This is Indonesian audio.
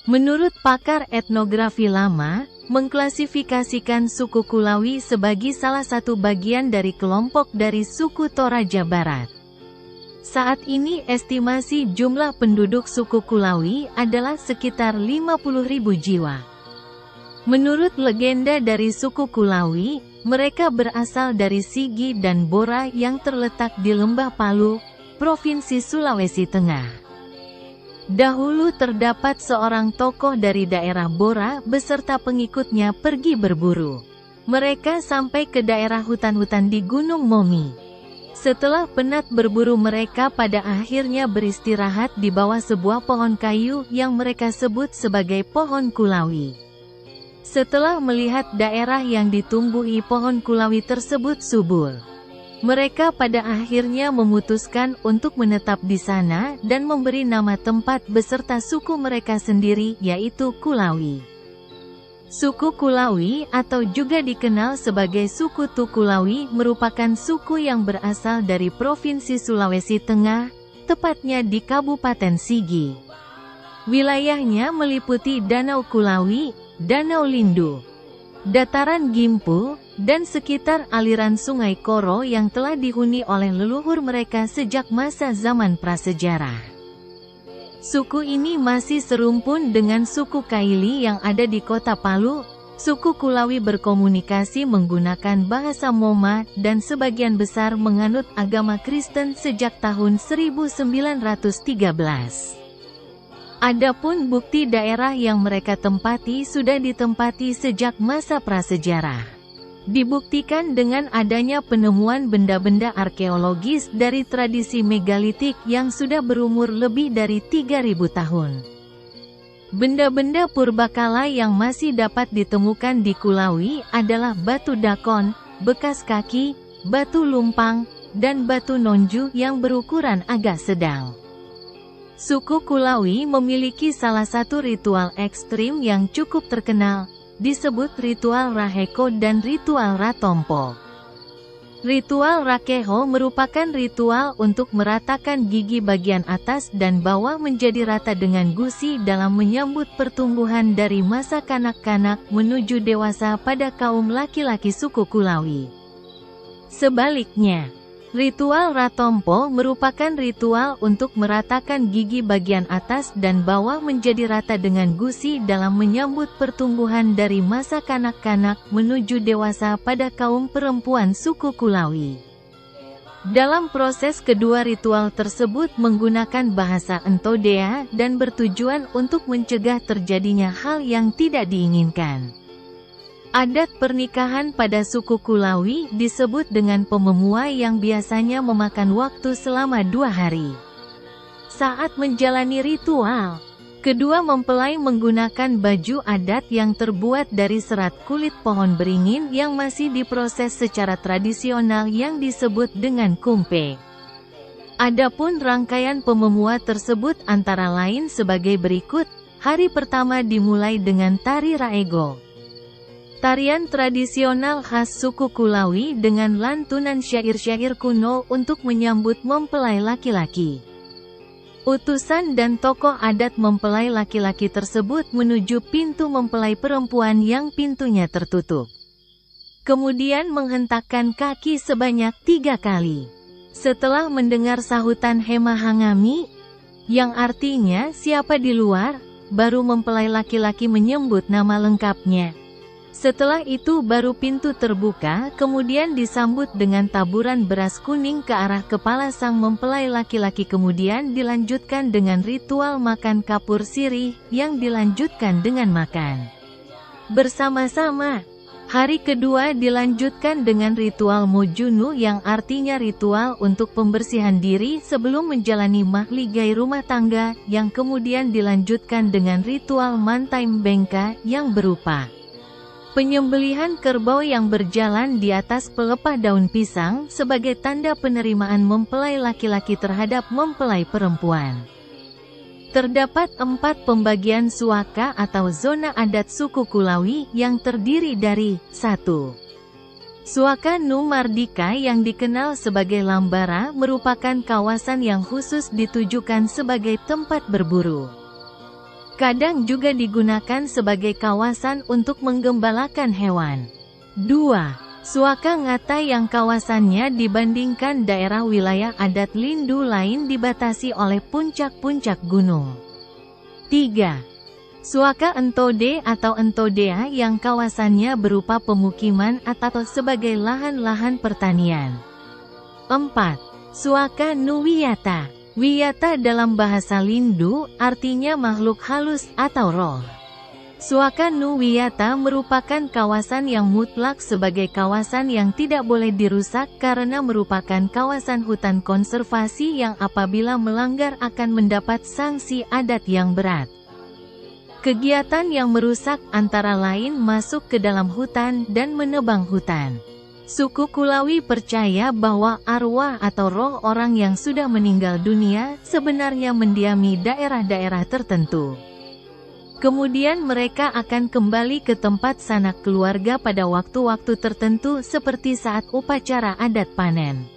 Menurut pakar etnografi lama, mengklasifikasikan suku Kulawi sebagai salah satu bagian dari kelompok dari suku Toraja Barat. Saat ini estimasi jumlah penduduk suku Kulawi adalah sekitar 50.000 jiwa. Menurut legenda dari suku Kulawi, mereka berasal dari Sigi dan Bora yang terletak di Lembah Palu, Provinsi Sulawesi Tengah. Dahulu terdapat seorang tokoh dari daerah Bora beserta pengikutnya pergi berburu. Mereka sampai ke daerah hutan-hutan di Gunung Momi. Setelah penat berburu, mereka pada akhirnya beristirahat di bawah sebuah pohon kayu yang mereka sebut sebagai pohon Kulawi. Setelah melihat daerah yang ditumbuhi pohon Kulawi tersebut subur, mereka pada akhirnya memutuskan untuk menetap di sana dan memberi nama tempat beserta suku mereka sendiri, yaitu Kulawi. Suku Kulawi atau juga dikenal sebagai suku Tukulawi merupakan suku yang berasal dari Provinsi Sulawesi Tengah, tepatnya di Kabupaten Sigi. Wilayahnya meliputi Danau Kulawi, Danau Lindu, Dataran Gimpu, dan sekitar aliran Sungai Koro yang telah dihuni oleh leluhur mereka sejak masa zaman prasejarah. Suku ini masih serumpun dengan suku Kaili yang ada di kota Palu. Suku Kulawi berkomunikasi menggunakan bahasa Moma dan sebagian besar menganut agama Kristen sejak tahun 1913. Adapun bukti daerah yang mereka tempati sudah ditempati sejak masa prasejarah. Dibuktikan dengan adanya penemuan benda-benda arkeologis dari tradisi megalitik yang sudah berumur lebih dari 3.000 tahun. Benda-benda purbakala yang masih dapat ditemukan di Kulawi adalah batu dakon, bekas kaki, batu lumpang, dan batu nonju yang berukuran agak sedang. Suku Kulawi memiliki salah satu ritual ekstrim yang cukup terkenal, disebut ritual Raheko dan ritual Ratompo. Ritual Rakeho merupakan ritual untuk meratakan gigi bagian atas dan bawah menjadi rata dengan gusi dalam menyambut pertumbuhan dari masa kanak-kanak menuju dewasa pada kaum laki-laki suku Kulawi. Sebaliknya, ritual Ratompo merupakan ritual untuk meratakan gigi bagian atas dan bawah menjadi rata dengan gusi dalam menyambut pertumbuhan dari masa kanak-kanak menuju dewasa pada kaum perempuan suku Kulawi. Dalam proses kedua ritual tersebut menggunakan bahasa Entodea dan bertujuan untuk mencegah terjadinya hal yang tidak diinginkan. Adat pernikahan pada suku Kulawi disebut dengan pememua yang biasanya memakan waktu selama 2 hari. Saat menjalani ritual, kedua mempelai menggunakan baju adat yang terbuat dari serat kulit pohon beringin yang masih diproses secara tradisional yang disebut dengan kumpe. Adapun rangkaian pememua tersebut antara lain sebagai berikut. Hari pertama dimulai dengan tari Raego. Tarian tradisional khas suku Kulawi dengan lantunan syair-syair kuno untuk menyambut mempelai laki-laki. Utusan dan tokoh adat mempelai laki-laki tersebut menuju pintu mempelai perempuan yang pintunya tertutup. Kemudian menghentakkan kaki sebanyak 3 kali. Setelah mendengar sahutan Hema Hangami, yang artinya siapa di luar, baru mempelai laki-laki menyebut nama lengkapnya. Setelah itu baru pintu terbuka, kemudian disambut dengan taburan beras kuning ke arah kepala sang mempelai laki-laki, kemudian dilanjutkan dengan ritual makan kapur sirih, yang dilanjutkan dengan makan bersama-sama. Hari kedua dilanjutkan dengan ritual Mojunu yang artinya ritual untuk pembersihan diri sebelum menjalani mahligai rumah tangga, yang kemudian dilanjutkan dengan ritual Mantaim Bengka yang berupa penyembelihan kerbau yang berjalan di atas pelepah daun pisang sebagai tanda penerimaan mempelai laki-laki terhadap mempelai perempuan. Terdapat 4 pembagian suaka atau zona adat suku Kulawi yang terdiri dari 1. Suaka Nu Mardika yang dikenal sebagai Lambara merupakan kawasan yang khusus ditujukan sebagai tempat berburu. Kadang juga digunakan sebagai kawasan untuk menggembalakan hewan. 2. Suaka ngata yang kawasannya dibandingkan daerah wilayah adat Lindu lain dibatasi oleh puncak-puncak gunung. 3. Suaka Entode atau Entodea yang kawasannya berupa pemukiman atau sebagai lahan-lahan pertanian. 4. Suaka Nuwiyata. Wiyata dalam bahasa Lindu artinya makhluk halus atau roh. Suaka Nuwiyata merupakan kawasan yang mutlak sebagai kawasan yang tidak boleh dirusak karena merupakan kawasan hutan konservasi yang apabila melanggar akan mendapat sanksi adat yang berat. Kegiatan yang merusak antara lain masuk ke dalam hutan dan menebang hutan. Suku Kulawi percaya bahwa arwah atau roh orang yang sudah meninggal dunia sebenarnya mendiami daerah-daerah tertentu. Kemudian mereka akan kembali ke tempat sanak keluarga pada waktu-waktu tertentu seperti saat upacara adat panen.